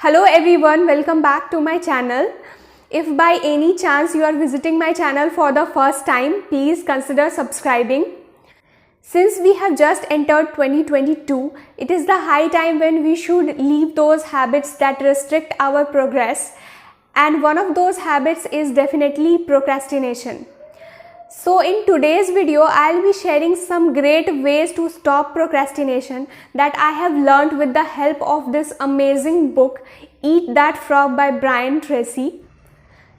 Hello everyone, welcome back to my channel. If by any chance you are visiting my channel for the first time, please consider subscribing. Since we have just entered 2022, it is the high time when we should leave those habits that restrict our progress, and one of those habits is definitely procrastination. So in today's video, I'll be sharing some great ways to stop procrastination that I have learned with the help of this amazing book, Eat That Frog by Brian Tracy.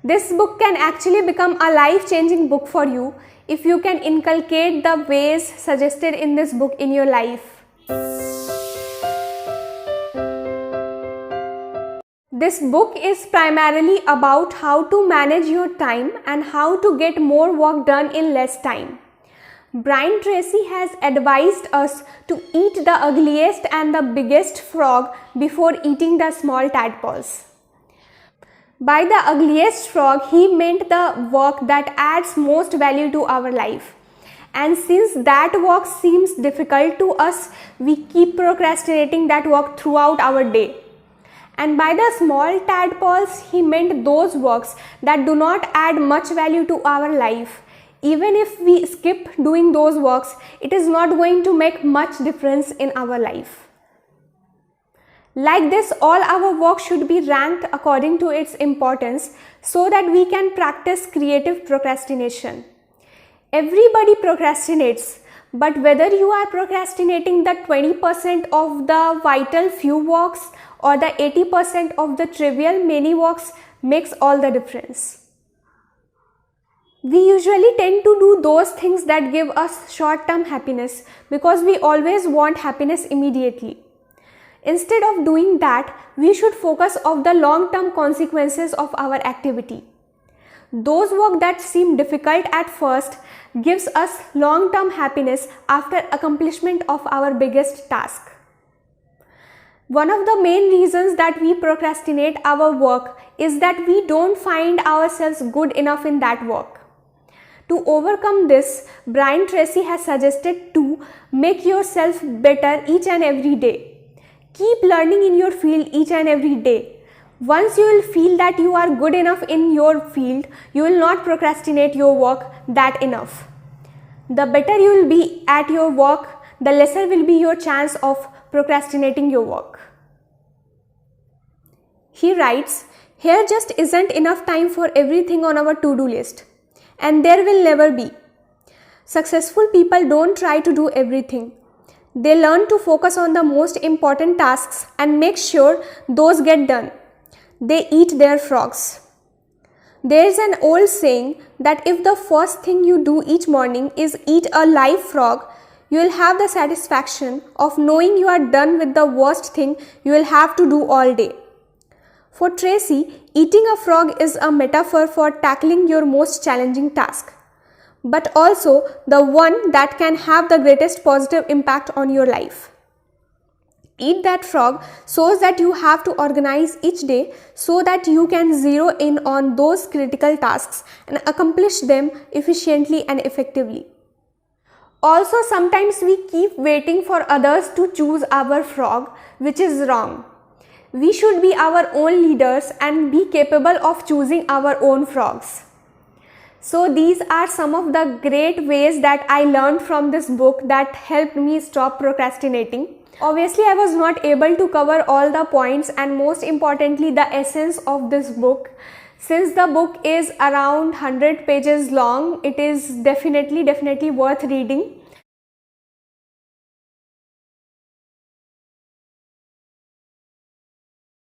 This book can actually become a life-changing book for you if you can inculcate the ways suggested in this book in your life. This book is primarily about how to manage your time and how to get more work done in less time. Brian Tracy has advised us to eat the ugliest and the biggest frog before eating the small tadpoles. By the ugliest frog, he meant the work that adds most value to our life. And since that work seems difficult to us, we keep procrastinating that work throughout our day. And by the small tadpoles, he meant those works that do not add much value to our life. Even if we skip doing those works, it is not going to make much difference in our life. Like this, all our work should be ranked according to its importance so that we can practice creative procrastination. Everybody procrastinates, but whether you are procrastinating the 20% of the vital few works or the 80% of the trivial many works makes all the difference. We usually tend to do those things that give us short-term happiness because we always want happiness immediately. Instead of doing that, we should focus on the long-term consequences of our activity. Those work that seem difficult at first gives us long-term happiness after accomplishment of our biggest task. One of the main reasons that we procrastinate our work is that we don't find ourselves good enough in that work. To overcome this, Brian Tracy has suggested to make yourself better each and every day. Keep learning in your field each and every day. Once you will feel that you are good enough in your field, you will not procrastinate your work that enough. The better you will be at your work, the lesser will be your chance of procrastinating your work. He writes, "Here just isn't enough time for everything on our to-do list, and there will never be. Successful people don't try to do everything. They learn to focus on the most important tasks and make sure those get done. They eat their frogs." There is an old saying that if the first thing you do each morning is eat a live frog, you will have the satisfaction of knowing you are done with the worst thing you will have to do all day. For Tracy, eating a frog is a metaphor for tackling your most challenging task, but also the one that can have the greatest positive impact on your life. Eat That Frog shows that you have to organize each day so that you can zero in on those critical tasks and accomplish them efficiently and effectively. Also, sometimes we keep waiting for others to choose our frog, which is wrong. We should be our own leaders and be capable of choosing our own frogs. So these are some of the great ways that I learned from this book that helped me stop procrastinating. Obviously, I was not able to cover all the points and most importantly the essence of this book. Since the book is around 100 pages long, it is definitely worth reading.